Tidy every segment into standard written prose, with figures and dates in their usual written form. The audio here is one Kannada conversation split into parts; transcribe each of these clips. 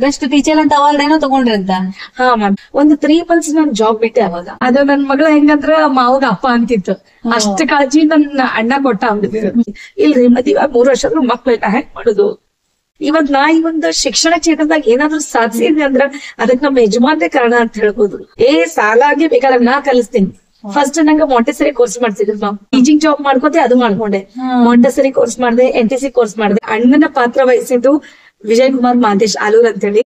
ಬೆಸ್ಟ್ ಟೀಚರ್ ಅಂತ ಅವಾರ್ಡ್ ಏನೋ ತಗೊಂಡ್ರಿ ಅಂತ. ಹಾ ಮ್ಯಾಮ್, ಒಂದು 3 months ನಾನ್ ಜಾಬ್ ಬಿಟ್ಟೆ ಅವಾಗ. ಅದು ನನ್ ಮಗಳ ಹೆಂಗಂದ್ರ ಮಾವಾಗ ಅಪ್ಪ ಅಂತಿತ್ತು, ಅಷ್ಟ ಕಾಳಜಿ ನನ್ನ ಅಣ್ಣ ಕೊಟ್ಟ ಅಂದಿದ್ರು. ಇಲ್ರಿ ಮತ್ ಇವಾಗ 3 ವರ್ಷ ಮಕ್ಳನ್ನ ಹೆಂಗ್ ಮಾಡುದು. ಇವತ್ ನಾ ಈ ಒಂದು ಶಿಕ್ಷಣ ಕ್ಷೇತ್ರದಾಗ ಏನಾದ್ರು ಸಾಧಿಸಿದ್ವಿ ಅಂದ್ರ ಅದಕ್ ನಮ್ಮ ಯಜಮಾನ್ರೆ ಕಾರಣ ಅಂತ ಹೇಳ್ಬೋದು. ಸಾಲಾಗಿ ಬೇಕಾದ್ರೆ ನಾ ಕಲಿಸ್ತೀನಿ. ಫಸ್ಟ್ ನಂಗೆ ಮಾಂಟೆಸರಿ ಕೋರ್ಸ್ ಮಾಡ್ತಿದ್ರು ಮ್ಯಾಮ್. ಟೀಚಿಂಗ್ ಜಾಬ್ ಮಾಡ್ಕೋತೆ ಅದು ಮಾಡ್ಕೊಂಡೆ. ಮಾಂಟೆಸರಿ ಕೋರ್ಸ್ ಮಾಡಿದೆ, NTC ಕೋರ್ಸ್ ಮಾಡಿದೆ. ಅಣ್ಣನ ಪಾತ್ರ ವಹಿಸಿದ್ದು ವಿಜಯ್ ಕುಮಾರ್ ಮಾದೇಶ್ ಆಲೂರ್ ಅಂತ ಹೇಳಿ.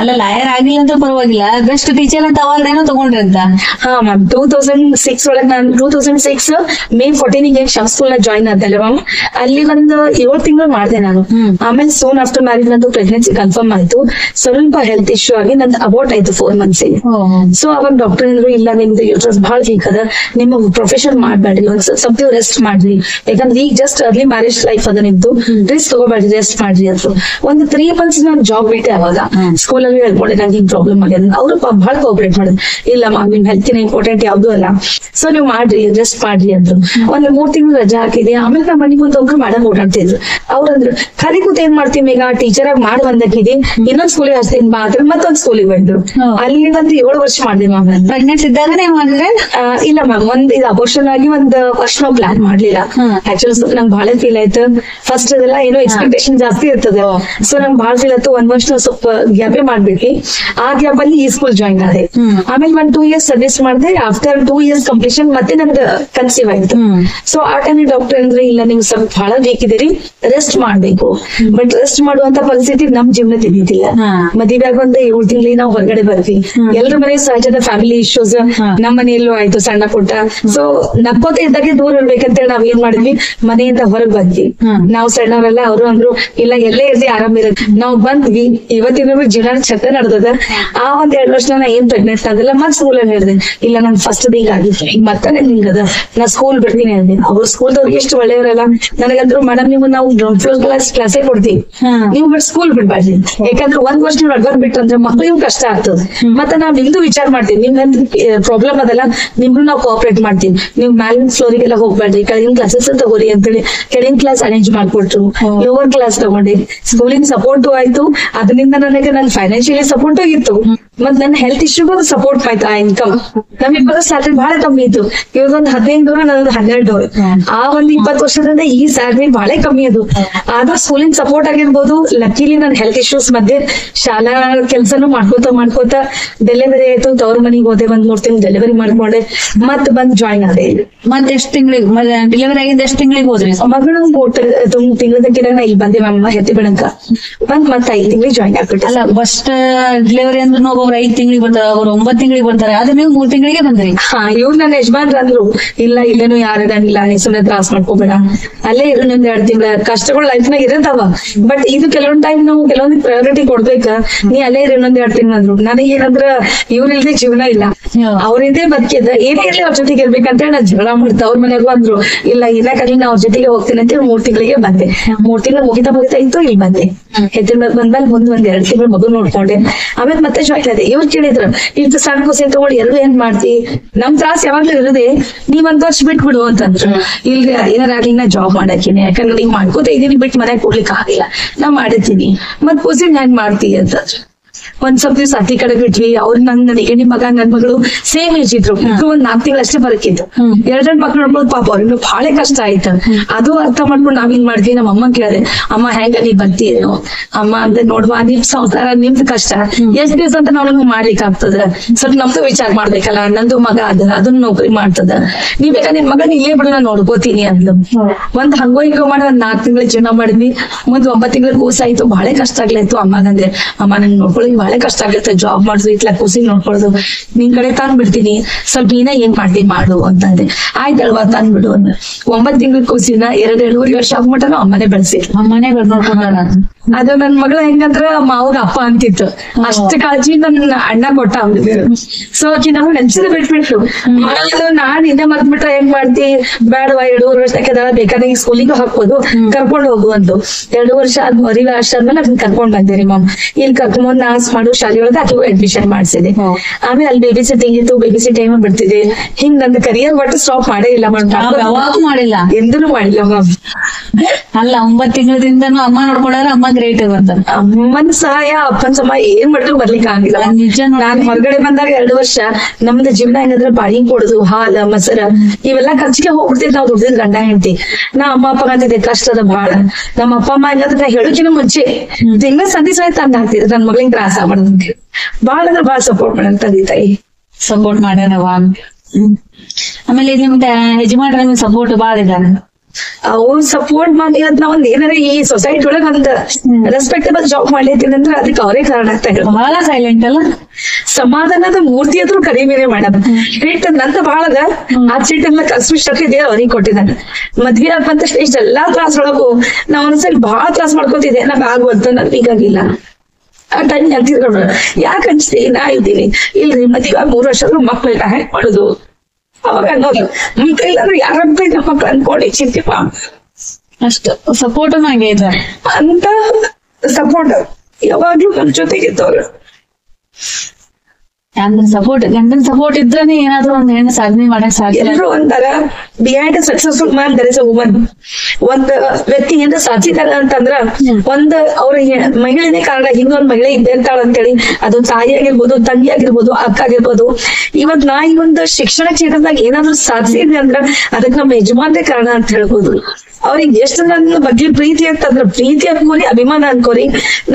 ಅಲ್ಲ ಲಾಯರ್ ಆಗಿಲ್ಲ ಅಂತ ಪರವಾಗಿಲ್ಲ, ಬೆಸ್ಟ್ ಟೀಚರ್ ಅಂತ ಅವಾರ್ಡ್ ಏನೋ ತಗೊಂಡ್ರಿ ಅಂತ. ಹಾ ಮ್ಯಾಮ್, 2006 ಒಳಗ್ ನಾನು 2006 May 14 ಶಮ್ ಸ್ಕೂಲ್ ನ ಜಾಯಿನ್ ಆದಲ್ಲ ಮ್ಯಾಮ್. ಅಲ್ಲಿ ಒಂದು 7 ತಿಂಗಳು ಮಾಡಿದೆ ನಾನು. ಆಮೇಲೆ ಸೋನ್ ಆಫ್ಟರ್ ಮ್ಯಾರೇಜ್ ನಂದು ಪ್ರೆಗ್ನೆನ್ಸಿ ಕನ್ಫರ್ಮ್ ಆಯ್ತು. ಸ್ವಲ್ಪ ಹೆಲ್ತ್ ಇಶ್ಯೂ ಆಗಿ ನಂದು ಅಬೌಟ್ ಆಯ್ತು 4 months. ಸೊ ಅವಾಗ ಡಾಕ್ಟರ್ ಅಂದ್ರು, ಇಲ್ಲ ನಿಮ್ದು ಯೂಟ್ರಸ್ ಬಹಳ ವೀಕ್ ಅದ, ನಿಮ್ಮ ಪ್ರೊಫೆಷನ್ ಮಾಡ್ಬೇಡ್ರಿ, ಒಂದ್ ಸ್ವಲ್ಪ ರೆಸ್ಟ್ ಮಾಡ್ರಿ, ಯಾಕಂದ್ರೆ ಈಗ ಜಸ್ಟ್ ಅರ್ಲಿ ಮ್ಯಾರೇಜ್ ಲೈಫ್ ಅದ ನಿಮ್ದು, ರಿಸ್ಕ್ ತಗೋಬೇಡ್ರಿ, ರೆಸ್ಟ್ ಮಾಡ್ರಿ ಅಂತ. ಒಂದು 3 months ನಾನು ಜಾಬ್ ಬಿಟ್ಟೆ ಅವಾಗ. ಸ್ಕೂಲ್ ಅಲ್ಲಿ ಹೇಳ್ಕೊಂಡೆ ನಂಗೆ ಹಿಂಗ್ ಪ್ರಾಬ್ಲಮ್ ಆಗ್ಯದ. ಅವ್ರು ಬಹಳ ಕೋಆಪರೇಟ್ ಮಾಡಿದ್ರು. ಇಲ್ಲ ಮ್ಯಾಮ್, ನಿಮ್ ಹೆಲ್ತಿನ ಇಂಪಾರ್ಟೆಂಟ್ ಯಾವ್ದು ಅಲ್ಲ, ಸೊ ನೀವು ಮಾಡ್ರಿ, ರೆಸ್ಟ್ ಮಾಡ್ರಿ ಅಂದ್ರು. ಒಂದ್ 3 ತಿಂಗಳು ರಜಾ ಹಾಕಿದೆ. ಆಮೇಲೆ ನಮ್ಮ ಮನೆಗೆ ಒಬ್ಬರು ಮೇಡಮ್ ಓಡಾಡ್ತಿದ್ರು. ಅವ್ರಂದ್ರು, ಖಾಲಿ ಕೂತ್ ಏನ್ ಮಾಡ್ತೀನಿ ಈಗ, ಟೀಚರ್ ಆಗಿ ಮಾಡಿ ಬಂದಿದೆ, ಇನ್ನೊಂದ್ ಸ್ಕೂಲಿಗೆ ಹಚ್ತೀನಿ ಬಾ ಅಂತ ಮತ್ತೊಂದ್ ಸ್ಕೂಲಿಗೆ ಬಂದ್ರು. ಅಲ್ಲಿ ಒಂದು 7 ವರ್ಷ ಮಾಡಿದೆ ಮ್ಯಾಮ್. ಪ್ರೆಗ್ನೆಂಟ್ ಇದ್ದಾಗನೇ ಮಾಡಿದ್ರೆ? ಇಲ್ಲ ಮ್ಯಾಮ್, ಇದು ಅಬೋರ್ಷನ್ ಆಗಿ 1 ವರ್ಷ ನಾವು ಪ್ಲಾನ್ ಮಾಡ್ಲಿಲ್ಲ. ಆಕ್ಚುಲಿ ನಂಗೆ ಬಹಳ ಫೀಲ್ ಆಯ್ತು. ಫಸ್ಟ್ ಅದೆಲ್ಲ ಏನೋ ಎಕ್ಸ್ಪೆಕ್ಟೇಷನ್ ಜಾಸ್ತಿ ಇರ್ತದೆ, ಸೊ ನಂಗೆ ಬಹಳ ಫೀಲ್ ಆಯ್ತು. 1 ವರ್ಷ ಸ್ವಲ್ಪ ಗ್ಯಾಪೇ ಮಾಡ್ಬಿಟ್ಟಿ. ಆ ಗ್ಯಾಪ್ ಅಲ್ಲಿ ಈ ಸ್ಕೂಲ್ ಜಾಯಿನ್ ಆದೆ. ಆಮೇಲೆ 2 years ಸರ್ವಿಸ್ ಮಾಡಿದೆ. ಆಫ್ಟರ್ 2 years ಕಂಪ್ಲೀಷನ್ ಮತ್ತೆ ನಮ್ಗೆ ಕನ್ಸೀವ್ ಆಯ್ತು. ಸೊ ಆ ಟೈಮ್ ಡಾಕ್ಟರ್ ಅಂದ್ರೆ, ಇಲ್ಲ ನೀವು ಸ್ವಲ್ಪ ಬಹಳ ವೀಕ್ ಇದೀರಿ, ರೆಸ್ಟ್ ಮಾಡ್ಬೇಕು. ಬಟ್ ರೆಸ್ಟ್ ಮಾಡುವಂತ ಪರಿಸ್ಥಿತಿ ನಮ್ ಜೀವನ ತಿಳಿದಿಲ್ಲ. ಮದುವೆ ಆಗ 7 ತಿಂಗಳಿಗೆ ನಾವು ಹೊರಗಡೆ ಬರ್ತೀವಿ. ಎಲ್ರ ಮನೆ ಸಹಜದ ಫ್ಯಾಮಿಲಿ ಇಶ್ಯೂಸ್, ನಮ್ಮ ಮನೆಯಲ್ಲೂ ಆಯ್ತು ಸಣ್ಣ ಪುಟ್ಟ. ಸೊ ನಕ್ಕೋತ ಇದ್ದಾಗೆ ದೂರ ಇರ್ಬೇಕಂತೇಳಿ ನಾವ್ ಏನ್ ಮಾಡಿದ್ವಿ, ಮನೆಯಿಂದ ಹೊರಗ್ ಬಂದ್ವಿ. ನಾವು ಸಣ್ಣವರೆಲ್ಲ. ಅವರು ಅಂದ್ರು, ಇಲ್ಲ ಎಲ್ಲೇ ಇರ್ಲಿ ಆರಾಮ್ ಇರೋದು. ನಾವ್ ಬಂದ್ವಿ. ಇವತ್ತಿನ ಜೀವನ ಛತ್ತ ನಡೆದದ. ಆ 1-2 ವರ್ಷ ನಾ ಏನ್ ಪ್ರೆಗ್ನೆಂಟ್ ಆದಿಲ್ಲ. ಮತ್ ಸ್ಕೂಲ್ ಅಲ್ಲಿ ಹೇಳಿದೆ, ಇಲ್ಲ ನನ್ ಫಸ್ಟ್ ಈಗ ಆಗಿತ್ತು, ಈಗ ಮತ್ತೆ ಹಿಂಗದ, ನಾ ಸ್ಕೂಲ್ ಬಿಡ್ತೀನಿ ಅಂದೆ. ಅವ್ರು ಸ್ಕೂಲ್ದವ್ರಿಗೆ ಎಷ್ಟು ಒಳ್ಳೆಯವರಲ್ಲ. ನನಗಂದ್ರು, ಮೇಡಮ್ ನೀವು ನಾವು ಗ್ರೌಂಡ್ ಫ್ಲೋರ್ ಕ್ಲಾಸೇ ಕೊಡ್ತೀವಿ, ನೀವು ಬಟ್ ಸ್ಕೂಲ್ ಬಿಡ್ಬಾರ್ದು. ಯಾಕಂದ್ರೆ 1 ವರ್ಷ ನೀವು ಅಡ್ವಾನ್ಸ್ ಬಿಟ್ರಂದ್ರೆ ಮಕ್ಳಿಗೂ ಕಷ್ಟ ಆಗ್ತದೆ. ಮತ್ತೆ ನಾವ್ ನಿಮ್ದು ವಿಚಾರ ಮಾಡ್ತೀವಿ, ನಿಮ್ಗೆ ಪ್ರಾಬ್ಲಮ್ ಅದಲ್ಲ, ನಿಮ್ಗೂ ನಾವು ಕೋಆಪರೇಟ್ ಮಾಡ್ತೀವಿ. ನೀವು ಮ್ಯಾಲಿನ ಫ್ಲೋರಿಗೆಲ್ಲ ಹೋಗ್ಬೇಡ್ರಿ, ಕೆಳಗಿನ ಕ್ಲಾಸಸ್ ತಗೋರಿ ಅಂತೇಳಿ ಕೆಳಗಿನ ಕ್ಲಾಸ್ ಅರೇಂಜ್ ಮಾಡ್ಕೊಟ್ರು. ಲೋವರ್ ಕ್ಲಾಸ್ ತಗೊಂಡೆ. ಸ್ಕೂಲಿಂಗ್ ಸಪೋರ್ಟು ಆಯ್ತು. ಅದರಿಂದ ನನಗೆ ನನ್ ಫೈನಾನ್ಷಿಯಲಿ ಸಪೋರ್ಟ್ ಇತ್ತು. ಮತ್ ನನ್ನ ಹೆಲ್ತ್ ಇಶ್ಯೂಗೂ ಸಪೋರ್ಟ್ ಆಯ್ತು. ಆ ಇನ್ಕಮ್ ನಮ್ಮಿಬ್ಬರ ಸ್ಯಾಲರಿ ಬಹಳ ಕಮ್ಮಿ ಇತ್ತು. ಇವಾಗ 15,000, ನನ್ನದು 12,000. ಆ 20 ವರ್ಷದಿಂದ ಈ ಸ್ಯಾಲರಿ ಬಹಳ ಕಮ್ಮಿ ಅದು. ಆದ್ರೂ ಸ್ಕೂಲಿಂಗ್ ಸಪೋರ್ಟ್ ಆಗಿರ್ಬೋದು. ಲಕ್ಕಿಲಿ ನನ್ ಹೆಲ್ತ್ ಇಶ್ಯೂಸ್ ಮಧ್ಯೆ ಶಾಲಾ ಕೆಲ್ಸನೂ ಮಾಡ್ಕೋತ ಡೆಲಿವರಿ ಆಯ್ತು. ತವ್ರ ಮನೆಗೆ ಹೋದೆ. 1-3 ತಿಂಗಳು ಡೆಲಿವರಿ ಮಾಡ್ಕೊಂಡೆ. ಮತ್ ಬಂದ್ ಜಾಯಿನ್ ಆದೆ. ಮತ್ತೆ ಎಷ್ಟು ತಿಂಗಳಿಗೆ ಡೆಲಿವರಿ ಆಗಿದ್ದು? ಎಷ್ಟು ತಿಂಗಳಿಗೆ ಹೋದ್ರಿ? ಮಗಳು 3 ತಿಂಗಳ ತನಕ ನಾ ಇಲ್ಲಿ ಬಂದೆ ಮ್ಯಾಮ್, ಹೆತ್ತಿ ಬೆಳಕ ಬಂದ್ ಮತ್ತೆ 5 ತಿಂಗಳಿಗೆ ಜಾಯಿನ್ ಆಗ್ಬಿಟ್ಟೆ. ಅಲ್ಲ, ಫಸ್ಟ್ ಡೆಲಿವರಿ ಅಂದ್ರೆ ಒಬ್ಬರು 5 ತಿಂಗಳಿಗೆ ಬರ್ತಾರೆ, ಅವ್ರು 9 ತಿಂಗಳಿಗೆ ಬರ್ತಾರೆ. ಆದ್ರೆ ನೀವು 3 ತಿಂಗಳಿಗೆ ಬಂದ್ರಿ. ಹಾ, ಇವ್ರು ನನ್ನ ಯಜಮಾನ್ರು ಅಂದ್ರು, ಇಲ್ಲ ಇಲ್ಲೇನು ಯಾರಿಲ್ಲ, ನೀ ಸುಮ್ಮನೆ ತ್ರಾಸ್ ಮಾಡ್ಕೋಬೇಡ, ಅಲ್ಲೇ ಇರು 1-2 ತಿಂಗಳ. ಕಷ್ಟಗಳು ಲೈಫ್ ನಾಗ ಇರತ್ತವ, ಬಟ್ ಇದು ಕೆಲವೊಂದ್ ಟೈಮ್ ನಾವು ಕೆಲವೊಂದ್ ಪ್ರಯಾರಿಟಿ ಕೊಡ್ಬೇಕ. ನೀ ಅಲ್ಲೇ ಇರು 1-2 ತಿಂಗಳು ಅಂದ್ರು. ನನಗೆ ಏನಂದ್ರ, ಇವ್ರಿಲ್ದೆ ಜೀವನ ಇಲ್ಲ, ಅವ್ರಿಂದೇ ಬದುಕಿದ. ಏನೇ ಇರ್ಲಿ ಅವ್ರ ಜೊತೆಗೆ ಇರ್ಬೇಕಂತ ನಾ ಜಗಳ ಮಾಡ್ತಾ. ಅವ್ರ ಮನೆಗೂ ಅಂದ್ರು, ಇಲ್ಲ ಇಲ್ಲಕ್ಕಾಗ್ಲಿ ನಾ ಅವ್ರ ಜೊತೆಗೆ ಹೋಗ್ತೀನಿ ಅಂತ 3 ತಿಂಗಳಿಗೆ ಬಂದೆ. 3 ತಿಂಗಳು ಮುಗಿತಾ ಇತ್ತು, ಇಲ್ಲಿ ಬಂದೆ. ಹೆತ್ತಿನ ಬಂದ್ಮೇಲೆ ಮುಂದ್ 1-2 ತಿಂಗಳು ಮಗು ನೋಡ್ಕೊಂಡೆ. ಆಮೇಲೆ ಮತ್ತೆ ಜಾಯಿನ್ ಆದೆ. ಇವ್ರು ಕೇಳಿದ್ರು, ಇಷ್ಟು ಸಣ್ಣ ಕುಸಿ ತಗೊಂಡು ಎರಡು ಏನ್ ಮಾಡ್ತಿ, ನಮ್ ತ್ರಾಸ್ ಯಾವಾಗ್ಲೂ ಇರದೆ, ನೀವ್ 1 ವರ್ಷ ಬಿಟ್ಬಿಡು ಅಂತಂದ್ರು. ಇಲ್ರಿ ಏನಾರಾಗ್ಲಿ ನಾ ಜಾಬ್ ಮಾಡಾಕಿನಿ, ಯಾಕಂದ್ರೆ ನೀವ್ ಮಾಡ್ಕೋತ ಇದೀನಿ, ಬಿಟ್ಟು ಮನೆಗೆ ಕೊಡ್ಲಿಕ್ಕೆ ಆಗಿಲ್ಲ, ನಾ ಮಾಡಿದ್ದೀನಿ. ಮತ್ ಕುಸಿ ಹೆಂಗ್ ಮಾಡ್ತಿ ಅಂತಂದ್ರು. ಒಂದ್ ಸ್ವಲ್ಪ ದಿವಸ ಅತಿ ಕಡೆ ಬಿಟ್ವಿ. ಅವ್ರು ನನ್ನ ಹೆಣ್ಣಿ ಮಗ ನನ್ ಮಗಳು ಸೇಮ್ ಏಜ್ ಇದ್ರು. ಇಬ್ರು 1-4 ತಿಂಗಳು ಅಷ್ಟೇ ಬರಕಿದ್ದು. 2 ಮಕ್ಳು ನೋಡ್ಬೋದು. ಪಾಪ ಅವ್ರಿಗೆ ಬಹಳ ಕಷ್ಟ ಆಯ್ತು. ಅದು ಅರ್ಥ ಮಾಡ್ಕೊಂಡು ನಾವ್ ಏನ್ ಮಾಡಿದ್ವಿ, ನಮ್ಮ ಅಮ್ಮ ಕೇಳಿದೆ, ಅಮ್ಮ ಹೆಂಗ ನೀ ಬಂತೀನೋ ಅಮ್ಮ ಅಂದ್ರೆ, ನೋಡ್ವಾ ನಿಮ್ ಸಂಸಾರ ನಿಮ್ದು ಕಷ್ಟ, ಎಷ್ಟ್ ದಿವಸ ಅಂತ ನಾವು ಮಾಡ್ಲಿಕ್ಕೆ ಆಗ್ತದ, ಸ್ವಲ್ಪ ನಮ್ದು ವಿಚಾರ ಮಾಡ್ಬೇಕಲ್ಲ, ನಂದು ಮಗ ಅದ, ಅದನ್ನ ನೌಕರಿ ಮಾಡ್ತದ, ನೀವ್ ಬೇಕಾ ನಿನ್ ಮಗನ ಇಲ್ಲೇ ಬಿಡು ನಾ ನೋಡ್ಕೋತೀನಿ ಅಂದ್ಲು. ಒಂದ್ ಹಂಗೋ ಹಿಂಗೋ ಮಾಡಿ 1 4 ತಿಂಗಳು ಜೀವನ ಮಾಡಿದ್ವಿ. ಮುಂದ್ 9 ತಿಂಗಳ ಕೂಸಾಯ್ತು. ಬಹಳ ಕಷ್ಟ ಆಗ್ಲಾಯ್ತು. ಅಮ್ಮಗಂದ್ರೆ, ಅಮ್ಮ ನನ್ ನೋಡ್ಕೊಳ್ಳಿ ಬಹಳ ಕಷ್ಟ ಆಗುತ್ತೆ, ಜಾಬ್ ಮಾಡುದು ಇಟ್ಲ ಕೂಸಿ ನೋಡ್ಕೊಳ್ಳೋದು, ನಿನ್ ಕಡೆ ತಂದ್ ಬಿಡ್ತೀನಿ, ಸ್ವಲ್ಪ ನೀನ ಏನ್ ಮಾಡ್ತಿ ಮಾಡು ಅಂತಂದೆ. ಆಯ್ತಲ್ವಾ ತಂದ್ಬಿಡು ಅಂದ. 9 ತಿಂಗಳ ಕೂಸಿನ 2-2.5 ವರ್ಷ ಆಗ್ಬಿಟ್ಟ ಅಮ್ಮನೆ ಬೆಳೆಸಿ. ಅಮ್ಮನೆ ಅದು ನನ್ ಮಗಳು ಹೆಂಗಂದ್ರ ಮಾವಾಗ ಅಪ್ಪ ಅಂತಿತ್ತು. ಅಷ್ಟ ಕಾಳಜಿ ನನ್ನ ಅಣ್ಣ ಕೊಟ್ಟ ಅಂದಿದ್ರು. ಸೊ ಆಕಿ ನಾವು ನೆನ್ಸಿದ ಬಿಟ್ಬಿಟ್ರು. ನಾನ್ ಹಿಂದೆ ಮರ್ತ್ಬಿಟ್ರೆ ಹೆಂಗ್ ಮಾಡ್ತಿ, ಬೇಡವಾ 2.5 ವರ್ಷಕ್ಕೆ ಬೇಕಾದಾಗ ಸ್ಕೂಲಿಗೂ ಹಾಕ್ಬೋದು, ಕರ್ಕೊಂಡು ಹೋಗುವಂತು. 2 ವರ್ಷ ಆದ್ ಮರಿವೆ ಅಷ್ಟಾದ್ಮೇಲೆ ಅದನ್ನ ಕರ್ಕೊಂಡ್ ಬಂದಿರಿ ಮ್ಯಾಮ್. ಇಲ್ಲಿ ಕರ್ಕೊಂಡ್ ನಾ ಪಾಸ್ ಮಾಡೋ ಶಾಲೆಯೊಳಗೆ ಆಕೆ ಅಡ್ಮಿಷನ್ ಮಾಡ್ಸಿದೆ. ಆಮೇಲೆ ಅಲ್ಲಿ ಬೇಬಿ ಸಿಟ್ಟಿಂಗ್ ಇತ್ತು, ಬೇಬಿ ಸಿಟ್ ಟೈಮ್ ಬಿಡ್ತಿದೆ. ಹಿಂಗ್ ನನ್ನ ಕರಿಯರ್ ಒಟ್ಟು ಸ್ಟಾಪ್ ಮಾಡೇ ಇಲ್ಲ, ಯಾವಾಗೂ ಮಾಡಿಲ್ಲ, ಎಂದೂ ಮಾಡಿಲ್ಲ ಮ್ಯಾಮ್. ಅಲ್ಲ 9 ತಿಂಗಳಿಂದನೂ ಅಮ್ಮ ನೋಡ್ಕೊಂಡ್ರೆ ಅಮ್ಮ ಗ್ರೇಟ್ ಬರ್ತಾರೆ. ಅಮ್ಮನ್ ಸಹಾಯ ಅಪ್ಪನ್ ಸಹಾಯ ಏನ್ ಮಾಡಿದ್ರು ಬರ್ಲಿಕ್ಕೆ ಆಗಿಲ್ಲ. ನಿಜ. ನಾನ್ ಹೊರಗಡೆ ಬಂದಾಗ 2 ವರ್ಷ ನಮ್ದು ಜೀವನ ಹೆಂಗಂದ್ರೆ ಬಾಡಿಗೆ ಕೊಡುದು, ಹಾಲ ಮೊಸರ ಇವೆಲ್ಲ ಖರ್ಚಿಗೆ ಹೋಗ್ಬಿಡ್ತಿದ್ ನಾವ್ ದುಡ್ದಿದ್ ಗಂಡ ಹೆಂಡತಿ. ನಾ ಅಮ್ಮ ಅಪ್ಪ ಅಂತಿದ್ದೆ ಕಷ್ಟದ ಬಹಳ. ನಮ್ಮ ಅಪ್ಪ ಅಮ್ಮ ಹೆಂಗಂದ್ರೆ ನಾ ಹೇಳೋಕಿನ ಮುಂಚೆ ತಿಂಗಳ ಸಂಧಿ ಸಹಿತ ತಂದ ಹಾಕ್ತಿದ್ರು ನನ್ ಮಗಳಿಗೆ ತ್ರಾಸ ಮಾಡೋದಂತೆ. ಬಾಳ ಅಂದ್ರೆ ಬಾಳ ಸಪೋರ್ಟ್ ಮಾಡಂತ ತಂದೆ ತಾಯಿ ಸಪೋರ್ಟ್ ಮಾಡ್ಯಾರವ. ಆಮೇಲೆ ನಿಮ್ಗೆ ಯಜಮಾನ್ರ ನಿಮ್ಗೆ ಸಪೋರ್ಟ್ ಬಾಳ ಇದಾರೆ. ಅವ್ರು ಸಪೋರ್ಟ್ ಮಾಡಿ ನಾ ಒಂದ್ ಏನಾರ ಈ ಸೊಸೈಟಿ ಒಳಗ ಒಂದ್ ರೆಸ್ಪೆಕ್ಟಬಲ್ ಜಾಬ್ ಮಾಡ್ಲಿತ್ತೀನಿ ಅಂದ್ರೆ ಅದಕ್ಕೆ ಅವರೇ ಕಾರಣ ಆಗ್ತಾ ಇರೋದು. ಬಹಳ ಸೈಲೆಂಟ್ ಅಲ್ಲ, ಸಮಾಧಾನದ ಮೂರ್ತಿ ಆದ್ರೂ ಕಡಿಮೆ ಮಾಡೋದು. ಸಿಟ್ಟು ನಂತ ಬಾಳದ ಆ ಸಿಟ್ಟೆಲ್ಲ ಕಲ್ಸ್ಬಿಟ್ಟೇ ಅವ್ರಿಗೆ ಕೊಟ್ಟಿದ್ದಾನೆ. ಮದ್ವೆ ಆಗ್ಬಂತ ಇಷ್ಟೆಲ್ಲಾ ತ್ರಾಸ ಒಳಗು ನಾ ಒಂದ್ಸಲಿ ಬಹಳ ತ್ರಾಸ ಮಾಡ್ಕೊತಿದ್ದೆ. ನಂಗೆ ಆಗ್ಬಂತ ನನ್ಗೆ ಈಗಾಗಿಲ್ಲ. ಆ ಟೈಮ್ ಅಂತಿದ್ರು ಯಾಕೆ ಅನ್ಸ್ತಿ, ನಾ ಇದ್ದೀನಿ ಇಲ್ರಿ ಮದ್ವೆ 3 ವರ್ಷ ಆದ್ರೂ ಮಕ್ಳನ್ನ ಹ್ಯಾಂಗ್ ಮಾಡುದು ಅವಾಗ ಅನ್ನೋದು. ಇಲ್ಲಾಂದ್ರೆ ಯಾರಂತ ನಮ್ಮ ಮಕ್ಳು ಅನ್ಕೊಂಡು ಚಿಂತಿಪ್ಪ ಅಷ್ಟು ಸಪೋರ್ಟ್ ನಂಗೆ ಇದ್ದಾರೆ ಅಂತ ಸಪೋರ್ಟ್ ಯಾವಾಗ್ಲೂ ನಮ್ ಜೊತೆಗಿದ್ದವ್ರು. ಸಪೋರ್ಟ್, ಗಂಡನ್ ಸಪೋರ್ಟ್ ಇದ್ರೇನೆ ಏನಾದ್ರು ಒಂದ್ ಹೆಣ್ಣು ಸಾಧನೆ ಮಾಡಕ್ ಸಾಧ್ಯ. ಎಲ್ರು ಒಂಥರ behind successful man there is a woman. ಒಂದ್ ವ್ಯಕ್ತಿ ಏನಾರ ಸಾಧಿಸಿದಾರ ಅಂತಂದ್ರ ಒಂದ್ ಅವ್ರ ಮಹಿಳೆನೇ ಕಾರಣ. ಹಿಂದೊಂದ್ ಮಹಿಳೆ ಇದ್ದೆ ಅಂತಾಳ ಅಂತೇಳಿ ಅದೊಂದ್ ತಾಯಿ ಆಗಿರ್ಬೋದು, ತಂಗಿ ಆಗಿರ್ಬೋದು, ಅಕ್ಕ ಆಗಿರ್ಬೋದು. ಇವತ್ ನಾ ಈ ಒಂದು ಶಿಕ್ಷಣ ಕ್ಷೇತ್ರದಾಗ ಏನಾದ್ರು ಸಾಧಿಸಿದ್ವಿ ಅಂದ್ರ ಅದಕ್ ನಮ್ಮ ಯಜಮಾನ್ರೆ ಕಾರಣ ಅಂತ ಹೇಳ್ಬೋದು. ಅವ್ರಿಗೆ ಎಷ್ಟು ನನ್ನ ಬಗ್ಗೆ ಪ್ರೀತಿ ಅಂತಂದ್ರ ಪ್ರೀತಿ ಅನ್ಕೋರಿ, ಅಭಿಮಾನ ಅನ್ಕೋರಿ.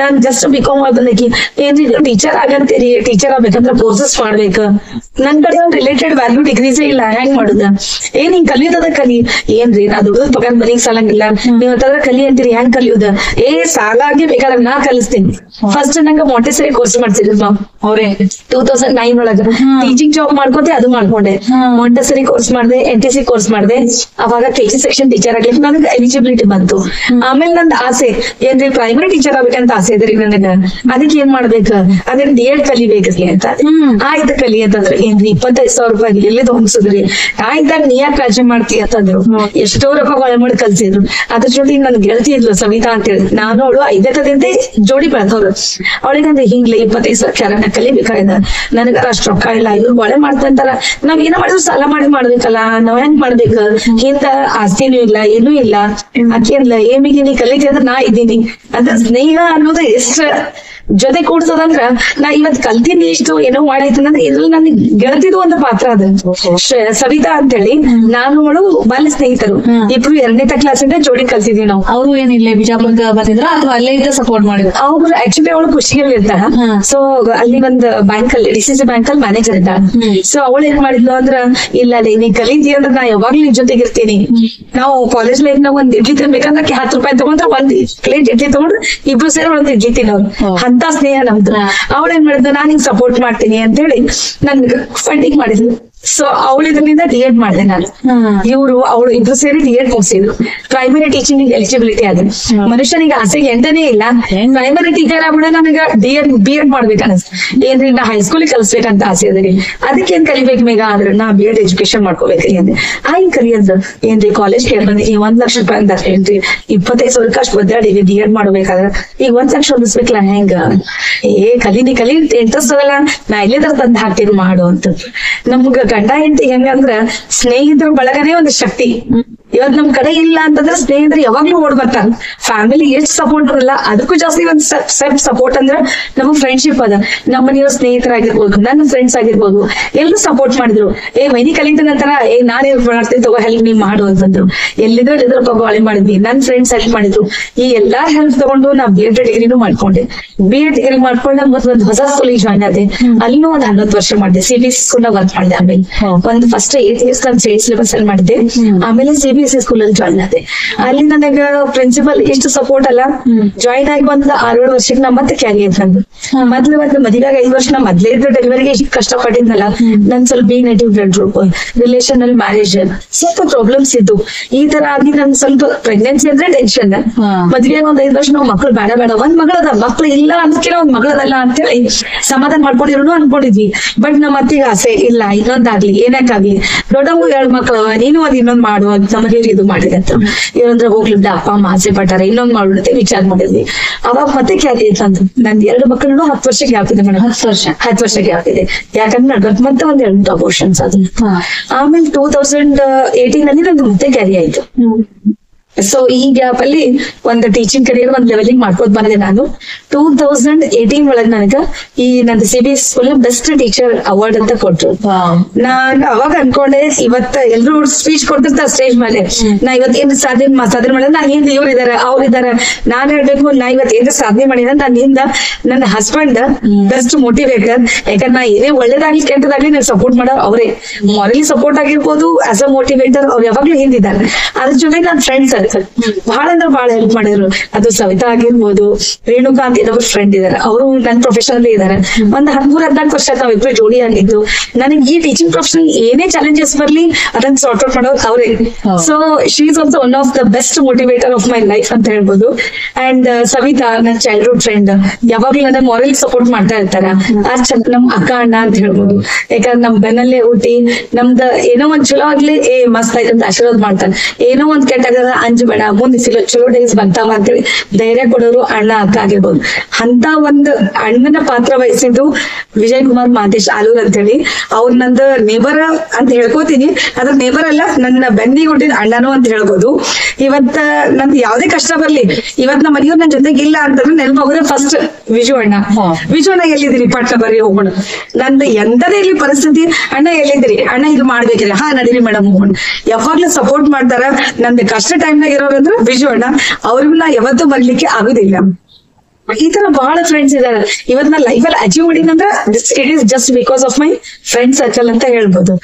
ನಾನ್ ಜಸ್ಟ್ ಬಿಕಾಮ್ ಅದನ್ನಕಿ ಏನ್ರಿ ಟೀಚರ್ ಆಗಂತೀರಿ, ಟೀಚರ್ ಆಗ್ಬೇಕಂದ್ರ ಕೋರ್ಸಸ್ ಮಾಡ್ಬೇಕ. ನನ್ ಕಡೆ ಒಂದ್ ರಿಲೇಟೆಡ್ ವ್ಯಾಲ್ಯೂ ಡಿಗ್ರೀಸೇ ಇಲ್ಲ, ಹೆಂಗ್ ಮಾಡುದ? ಏನ್ ಹಿಂಗ್ ಕಲಿಯೋದ ಕಲಿ. ಏನ್ರಿ ನಾ ದುಡ್ದು ಪಗಾರ ಮನಿಗ್ ಸಾಲಂಗಿಲ್ಲ, ನೀವ್ ಅಂತಂದ್ರ ಕಲಿ ಅಂತೀರಿ, ಹೆಂಗ್ ಕಲಿಯೋದ? ಸಾಲ ಆಗಿ ಬೇಕಾದ್ರೆ ನಾ ಕಲಿಸ್ತೀನಿ. ಫಸ್ಟ್ ನಂಗ ಮಾಂಟೆಸರಿ ಕೋರ್ಸ್ ಮಾಡ್ಸಿದ್ರು ಮ್ಯಾಮ್ ಅವ್ರೆ 2009 ಒಳಗ. ಟೀಚಿಂಗ್ ಜಾಬ್ ಮಾಡ್ಕೊಂಡೆ, ಅದು ಮಾಡ್ಕೊಂಡೆ. ಮಾಂಟೆಸರಿ ಕೋರ್ಸ್ ಮಾಡ್ದೆ, NTC ಕೋರ್ಸ್ ಮಾಡ್ದೆ. ಅವಾಗ KG ಸೆಕ್ಷನ್ ಟೀಚರ್ ಆಗ್ಲಿಕ್ಕೆ ನನಗೆ ಎಲಿಜಿಬಿಲಿಟಿ ಬಂತು. ಆಮೇಲೆ ನಂದ್ ಆಸೆ ಏನ್ರಿ ಪ್ರೈಮರಿ ಟೀಚರ್ ಆಗ್ಬೇಕಂತ ಆಸೆ ಇದ್ರಿ ನನಗ. ಅದಕ್ಕೆ ಏನ್ ಮಾಡ್ಬೇಕ, ಅದೇ D.Ed ಕಲಿಬೇಕ್ರಿ ಅಂತ. ಆಯ್ತು ಕಲಿ ಅಂತಂದ್ರೆ ಏನ್ರಿ 25,000 ರೂಪಾಯಿ ಎಲ್ಲಿ ತಗೊಂಡ್ಸಿದ್ರಿ. ಆಯ್ತಾಗ ನೀ ಯಾಕೆ ರಾಜ್ಯ ಮಾಡ್ತೀಯ ಅಂತಂದ್ರು. ಎಷ್ಟೋ ರೊಕ್ಕ ಒಳ ಮಾಡಿ ಕಲ್ಸಿದ್ರು. ಅದ್ರ ಜೊತೆ ನನ್ ಗೆಳತಿ ಇದ್ಲು ಸವಿತಾ ಅಂತೇಳಿ, ನಾನು ಅವಳು 5ನೇ ತರಗತಿ ಜೋಡಿ ಬೆಳೆದವ್ರು. ಅವಳಿಗಂದ್ರೆ ಹಿಂಗ್ಲಿ 25,000 ಕಲಿಬೇಕಾಯ್ದ, ನನಗ ಅಷ್ಟು ರೊಕ್ಕ ಇಲ್ಲ, ಇವ್ರು ಒಳ್ಳೆ ಮಾಡ್ತಂತಾರ. ನಾವ್ ಏನ ಮಾಡಿದ್ರು ಸಾಲ ಮಾಡಿ ಮಾಡ್ಬೇಕಲ್ಲ, ನಾವ್ ಹೆಂಗ್ ಮಾಡ್ಬೇಕ? ಹಿಂದ ಆಸ್ತಿನೂ ಇಲ್ಲ, ಏನೂ ಇಲ್ಲ. ಅಕ್ಕೇನ್ಲ ಏಮಿಗೆ ನೀ ಕಲಿತಿ ಅಂದ್ರೆ ನಾ ಇದ್ದೀನಿ ಅಂತ. ಸ್ನೇಹ ಅನ್ನೋದು ಎಷ್ಟ ಜೊತೆ ಕೂಡ್ಸೋದಂದ್ರ ನಾ ಇವತ್ ಕಲ್ತೀನಿ ಇಷ್ಟು ಏನೋ ಮಾಡಿದ್ರೆ ಇದ್ರಲ್ಲಿ ನನ್ ಗೆಳತಿದು ಒಂದು ಪಾತ್ರ ಅದ. ಸವಿತಾ ಅಂತೇಳಿ ನಾನು ಅವಳು ಬಾಲ್ಯ ಸ್ನೇಹಿತರು. ಇಬ್ರು 2ನೇ ಕ್ಲಾಸಿಂದ ಜೋಡಿ ಕಲ್ತಿದೀವಿ ನಾವು. ಅವರು ಏನಿಲ್ಲ ಬಿಜಾಪುರಕ್ಕೆ ಬಂದಿದ್ರ ಅಥವಾ ಅಲ್ಲೇ ಇದ್ದ ಸಪೋರ್ಟ್ ಮಾಡಿದ್ರು? ಅವ್ರು ಆಕ್ಚುಲಿ ಅವಳು ಖುಷಿಯಲ್ಲಿ ಇರ್ತಾಳ. ಸೊ ಅಲ್ಲಿ ಒಂದ್ ಬ್ಯಾಂಕ್ ಅಲ್ಲಿ DCC ಬ್ಯಾಂಕ್ ಅಲ್ಲಿ ಮ್ಯಾನೇಜರ್ ಇದ್ದಾಳ. ಸೊ ಅವಳು ಏನ್ ಮಾಡಿದ್ಲು ಅಂದ್ರ ಇಲ್ಲ ನೀ ಕಲಿತಿ ಅಂದ್ರೆ ನಾ ಯಾವಾಗ್ಲೂ ನಿನ್ ಜೊತೆಗೆ ಇರ್ತೀನಿ. ನಾವು ಕಾಲೇಜ್ ಲೈಫ್ ನಾಗ ಒಂದ್ ಇಡ್ಲಿ ತಿನ್ಬೇಕಂದ್ರೆ 10 ರೂಪಾಯಿ ತಗೊಂಡ್ರೆ ಒಂದ್ ಪ್ಲೇಟ್ ಇಡ್ಲಿ ತಗೊಂಡ್ರೆ ಇಬ್ರು ಸೇರಿ ಒಂದ್ ಇಡ್ಲಿ ತಿನ್ನೋರು. ಅಂತ ಸ್ನೇಹ ನಮ್ದು. ಅವಳ ಏನ್ ಮಾಡಿದ್ಲು, ನಾನ್ ಹಿಂಗ್ ಸಪೋರ್ಟ್ ಮಾಡ್ತೀನಿ ಅಂತ ಹೇಳಿ ನನ್ಗೆ ಫಂಡಿಂಗ್ ಮಾಡಿದ್ಲು. ಸೊ ಅವಳಿದ್ರಿಂದ D.Ed ಮಾಡಿದೆ ನಾನು. ಅವಳು ಇಬ್ರು ಸೇರಿ D.Ed ಮುಗಿಸಿದ್ರು. ಪ್ರೈಮರಿ ಟೀಚಿಂಗ್ ಎಲಿಜಿಬಿಲಿಟಿ ಆದ್ರೆ ಮನುಷ್ಯನಿಗೆ ಆಸೆಗೆ ಎಂಟನೇ ಇಲ್ಲ. ಪ್ರೈಮರಿ ಟೀಚರ್ ಆಗ್ಬಿಡ ನನಗ B.Ed ಮಾಡ್ಬೇಕು ಅನ್ಸ್. ಏನ್ರಿ ನಾ ಹೈಸ್ಕೂಲಿಗೆ ಕಲಿಸ್ಬೇಕಂತ ಆಸೆ ಅದ್ರಿ. ಅದಕ್ಕೆ ಏನ್ ಕಲಿಬೇಕು ಮೇಗ ಅಂದ್ರೆ ನಾ B.Ed ಎಜುಕೇಶನ್ ಮಾಡ್ಕೋಬೇಕ್ರಿ ಅಂದೆ. ಹಿಂಗ್ ಕಲಿಯಂದ್ರ ಏನ್ರಿ ಕಾಲೇಜ್ ಕೇಳ್ಬಂದಿ 1 ಲಕ್ಷ ರೂಪಾಯಿ ಅಂತ ಏನ್ರಿ 25,000 ಅಷ್ಟು ಒದ್ದಾಡಿವಿ D.Ed ಮಾಡ್ಬೇಕಾದ್ರೆ. ಈಗ 1 ಲಕ್ಷ ಹೊಲಿಸ್ಬೇಕಲ್ಲ ಹೆಂಗ? ಕಲಿ ಇಂಟ್ರೆಸ್ಟ್ ಅದಲ್ಲ, ನಾ ಇಲ್ಲಿದ್ರ ತಂದ್ ಹಾಕ್ತೀನಿ ಮಾಡು ಅಂತ. ನಮ್ಗ ಗಂಡ ಹೆಂಡತಿ ಹೆಂಗಂದ್ರ ಸ್ನೇಹಿತರ ಬಳಗನೇ ಒಂದು ಶಕ್ತಿ. ಇವತ್ ನಮ್ ಕಡೆ ಇಲ್ಲ ಅಂತಂದ್ರೆ ಸ್ನೇಹಿತರು ಯಾವಾಗ್ಲೂ ಓಡ್ ಬರ್ತಾರ. ಫ್ಯಾಮಿಲಿ ಎಷ್ಟ್ ಸಪೋರ್ಟ್ ಇರಲ್ಲ, ಅದಕ್ಕೂ ಜಾಸ್ತಿ ಒಂದ್ ಸೆಲ್ಫ್ ಸಪೋರ್ಟ್ ಅಂದ್ರೆ ನಮಗ್ ಫ್ರೆಂಡ್ಶಿಪ್ ಅದ. ನಮ್ಮ ನೀವು ಸ್ನೇಹಿತರಾಗಿರ್ಬೋದು, ನನ್ನ ಫ್ರೆಂಡ್ಸ್ ಆಗಿರ್ಬೋದು, ಎಲ್ಲರೂ ಸಪೋರ್ಟ್ ಮಾಡಿದ್ರು. ವೈನಿ ಕಲಿತ ನಂತರ ನಾನೇ ಮಾಡ್ತೀನಿ ತಗೋ ಹೆಲ್ಪ್ ನೀವ್ ಮಾಡು ಅಂತಂದ್ರು. ಎಲ್ಲಿದ್ರು ಬಾಳಿ ಮಾಡಿದ್ವಿ. ನನ್ ಫ್ರೆಂಡ್ಸ್ ಹೆಲ್ಪ್ ಮಾಡಿದ್ರು. ಈ ಎಲ್ಲಾ ಹೆಲ್ಪ್ ತಗೊಂಡು ನಾ B.Ed ಡಿಗ್ರಿನೂ ಮಾಡ್ಕೊಂಡೆ. B.Ed ಡಿಗ್ರಿ ಮಾಡ್ಕೊಂಡೆ ಒಂದ್ ಹೊಸ ಸ್ಕೂಲಿಗೆ ಜಾಯ್ನ್ ಆದೆ. ಅಲ್ಲಿನೂ ಒಂದ್ 11 ವರ್ಷ ಮಾಡಿದೆ. CBSE ಸ್ಕೂಲ್ ವರ್ಕ್ ಮಾಡಿದೆ. ಆಮೇಲೆ ಒಂದ್ ಫಸ್ಟ್ 8 years ನಾನು ಸ್ಟೇಟ್ ಸಿಲೆಬಸ್ ಅಲ್ಲಿ ಮಾಡಿದ್ದೆ. ಆಮೇಲೆ CBSE ಸ್ಕೂಲ್ ಅಲ್ಲಿ ಜಾಯ್ನ್ ಆದೆ. ಅಲ್ಲಿ ನನಗ ಪ್ರಿನ್ಸಿಪಲ್ ಇಷ್ಟು ಸಪೋರ್ಟ್ ಅಲ್ಲ. ಜಾಯ್ನ್ ಆಗಿ ಒಂದ್ 6-7 ವರ್ಷಕ್ಕೆ ನಾ ಮತ್ತೆ ಕ್ಯಾರಿ ಅಂತಂದು ಮೊದ್ಲು ಒಂದು ಮದುವೆಯಾಗ 5 ವರ್ಷ ನಾ ಮೊದ್ಲೇ ಇದ್ದ ಡೆಲಿವರಿಗೆ ಇಷ್ಟು ಕಷ್ಟಪಟ್ಟಿದ್ನಲ್ಲ. ನನ್ ಸ್ವಲ್ಪ B native blood group, relation ಅಲ್ಲಿ ಮ್ಯಾರೇಜ್ ಸ್ವಲ್ಪ ಪ್ರಾಬ್ಲಮ್ಸ್ ಇದ್ದು. ಈ ತರ ಆಗಿ ನನ್ ಸ್ವಲ್ಪ ಪ್ರೆಗ್ನೆನ್ಸಿ ಅಂದ್ರೆ ಟೆನ್ಷನ್. ಮದ್ವೆಯಾಗ ಒಂದ್ 5 ವರ್ಷ ನಾವು ಮಕ್ಳು ಬೇಡ ಒಂದ್ ಮಗಳದ, ಮಕ್ಳು ಇಲ್ಲ ಅಂದ್ಕೆ ಒಂದ್ ಮಗಳದಲ್ಲ ಅಂತೇಳಿ ಸಮಾಧಾನ ಮಾಡ್ಕೊಂಡಿರೋನು ಅನ್ಕೊಂಡಿದ್ವಿ. ಬಟ್ ನಮ್ಮ ಅತ್ತಿಗೆ ಆಸೆ ಇಲ್ಲ, ಇನ್ನೊಂದಾಗ್ಲಿ ಏನಕ್ಕಾಗ್ಲಿ ದೊಡ್ಡವು 2 ಮಕ್ಳು ನೀನು ಒಂದ್ ಇನ್ನೊಂದ್ ಮಾಡು ಅಂತ ನಮಗೆ ಇದು ಮಾಡಿದೆ ಅಂತ. ಏನಂದ್ರೆ ಹೋಗ್ಲಿ ಅಪ್ಪ ಅಮ್ಮ ಆಸೆ ಪಟ್ಟಾರೆ ಇನ್ನೊಂದ್ ಮಾಡ್ಬಿಡುತ್ತೆ ವಿಚಾರ ಮಾಡಿದ್ವಿ. ಅವಾಗ ಮತ್ತೆ ಕ್ಯಾರಿ ಅಂತಂದು ನಂದ್ 2 ಮಕ್ಕಳನ್ನು ನಂದು 10 ವರ್ಷ ಗ್ಯಾಪ್ ಇದೆ ಮೇಡಮ್. 10 ವರ್ಷ ಗ್ಯಾಪ್ ಇದೆ. ಯಾಕಂದ್ರೆ ನಡ್ಬೇಕು ಮತ್ತೆ ಒಂದ್ 2 ಅಬೋರ್ಷನ್ಸ್ ಅದು. ಆಮೇಲೆ 2018 ಅಲ್ಲಿ ನಂದು ಮತ್ತೆ ಕ್ಯಾರಿ ಆಯ್ತು. ಸೊ ಈ ಗ್ಯಾಪ್ ಅಲ್ಲಿ ಒಂದು ಟೀಚಿಂಗ್ ಕರಿಯರ್ ಒಂದ್ ಲೆವೆಲಿಂಗ್ ಮಾಡ್ಕೊತ ಬಂದೆ ನಾನು. 2018 ಒಳಗ್ ನನಗ ಈ ನಂದು CBSE school best teacher award ಅಂತ ಕೊಟ್ರು. ನಾನ್ ಅವಾಗ ಅನ್ಕೊಂಡೆ ಇವತ್ತ ಎಲ್ರು ಸ್ಪೀಚ್ ಕೊಟ್ಟಿರ್ತಾರ ಸ್ಟೇಜ್ ಮೇಲೆ, ನಾ ಇವತ್ ಏನ್ ಸಾಧನೆ ಮಾಡಿದ್ರೆ ನಾ ಹಿಂದ ಇವ್ರು ಇದಾರೆ ಅವ್ರು ಇದಾರೆ, ನಾನ್ ಹೇಳ್ಬೇಕು ನಾ ಇವತ್ ಏನ್ ಸಾಧನೆ ಮಾಡಿದ ನನ್ನ ಹಿಂದ ನನ್ನ ಹಸ್ಬೆಂಡ್ ಬೆಸ್ಟ್ ಮೋಟಿವೇಟರ್. ಯಾಕಂದ್ರೆ ನಾ ಏನೇ ಒಳ್ಳೇದಾಗ್ಲಿ ಕೆಟ್ಟದಾಗ್ಲಿ ನಾನು ಸಪೋರ್ಟ್ ಮಾಡೋರು ಅವರೇ. ಮಾರಲಿ ಸಪೋರ್ಟ್ ಆಗಿರ್ಬೋದು, ಆಸ್ ಅ ಮೋಟಿವೇಟರ್ ಅವ್ರು ಯಾವಾಗ್ಲೂ ಹಿಂದಿದ್ದಾರೆ. ಅದ್ರ ಜೊತೆಗೆ ನನ್ನ ಫ್ರೆಂಡ್ಸ್ ಬಹಳ ಅಂದ್ರೆ ಬಹಳ ಹೆಲ್ಪ್ ಮಾಡಿದ್ರು. ಅದು ಸವಿತಾ ಆಗಿರ್ಬೋದು, ರೇಣುಕಾ ಅಂತ ಇನ್ನೊಬ್ರು ಫ್ರೆಂಡ್ ಇದಾರೆ, ಅವರು ನನ್ನ ಪ್ರೊಫೆಷನ್ ಇದಾರೆ. ಒಂದ್ 13-14 ವರ್ಷ ನಾವಿಬ್ರು ಜೋಡಿ ಆಗಿದ್ದು. ನನಗೆ ಈ ಟೀಚಿಂಗ್ ಪ್ರೊಫೆಷನ್ ಏನೇ ಚಾಲೆಂಜಸ್ ಬರ್ಲಿ ಅದನ್ನ ಸಾರ್ಟ್ ಔಟ್ ಮಾಡೋರು ಅವರೇ. So she is also one of the best motivator of my life ಅಂತ ಹೇಳ್ಬೋದು. ಅಂಡ್ ಸವಿತಾ ನನ್ನ ಚೈಲ್ಡ್ಹುಡ್ ಫ್ರೆಂಡ್, ಯಾವಾಗ್ಲೂ ನನ್ನ ಮಾರಲ್ ಸಪೋರ್ಟ್ ಮಾಡ್ತಾ ಇರ್ತಾರ. ನಮ್ ಅಕ್ಕ ಅಣ್ಣ ಅಂತ ಹೇಳ್ಬೋದು. ಯಾಕಂದ್ರೆ ನಮ್ ಬೆನ್ನಲ್ಲೇ ಹುಟ್ಟಿ ನಮ್ದ ಏನೋ ಒಂದ್ ಚಲೋ ಆಗ್ಲಿ ಮಸ್ತ್ ಆಯ್ತು ಅಂತ ಆಶೀರ್ವಾದ ಮಾಡ್ತಾನೆ. ಏನೋ ಒಂದ್ ಕೆಟ್ಟಾಗದ ಅಂಜಬೇಡ, ಮುಂದೆ ಚಲೋ ಡೇಸ್ ಬಂತಾವ ಅಂತೇಳಿ ಧೈರ್ಯ ಕೊಡೋರು ಅಣ್ಣ ಅಕ್ಕ ಆಗಿರ್ಬೋದು. ಅಂತ ಒಂದು ಅಣ್ಣನ ಪಾತ್ರ ವಹಿಸಿದ್ದು ವಿಜಯ್ ಕುಮಾರ್ ಮಾದೇಶ್ ಆಲೂರ್ ಅಂತ ಹೇಳಿ. ಅವ್ರು ನಂದು ನೇಬರ್ ಅಂತ ಹೇಳ್ಕೋತೀನಿ, ಅದ್ರ ನೇಬರ್ ಅಲ್ಲ, ನನ್ನ ಬೆನ್ನಿಗೆ ಹುಟ್ಟಿದ ಅಣ್ಣನೂ ಅಂತ ಹೇಳ್ಬೋದು. ಇವತ್ತ ನಂದು ಯಾವ್ದೇ ಕಷ್ಟ ಬರ್ಲಿ, ಇವತ್ ನಮ್ಮ ಮನೆಯವ್ರು ನನ್ ಜೊತೆಗೆ ಇಲ್ಲ ಅಂತಂದ್ರೆ ನೆನಪಾಗೋದ್ರೆ ಫಸ್ಟ್ ವಿಜು ಅಣ್ಣ. ವಿಜು ಅಣ್ಣ ಎಲ್ಲಿದ್ದೀರಿ ಪಟ್ಟ ಬರ್ರಿ ಹೋಗೋಣ. ನಂದು ಎಂತದೇ ಇಲ್ಲಿ ಪರಿಸ್ಥಿತಿ, ಅಣ್ಣ ಎಲ್ಲಿದ್ದೀರಿ, ಅಣ್ಣ ಇದು ಮಾಡ್ಬೇಕಿರಿ, ಹಾ ನಡೀರಿ ಮೇಡಮ್ ಹೋಗೋಣ. ಯಾವಾಗ್ಲೂ ಸಪೋರ್ಟ್ ಮಾಡ್ತಾರ. ನಂದು ಕಷ್ಟ ಟೈಮ್ನಾಗ ಇರೋರಂದ್ರೆ ವಿಜು ಅಣ್ಣ, ಅವ್ರಿಗೂ ನಾ ಯಾವತ್ತೂ ಬರ್ಲಿಕ್ಕೆ ಆಗುದಿಲ್ಲ. ಈ ತರ ಬಹಳ ಫ್ರೆಂಡ್ಸ್ ಇದಾರೆ. ಇವತ್ ನಾ ಲೈಫ್ ಅಲ್ಲಿ ಅಚೀವ್ ಮಾಡಿದಂದ್ರೆ it is just because of my friend circle ಅಂತ ಹೇಳ್ಬೋದು.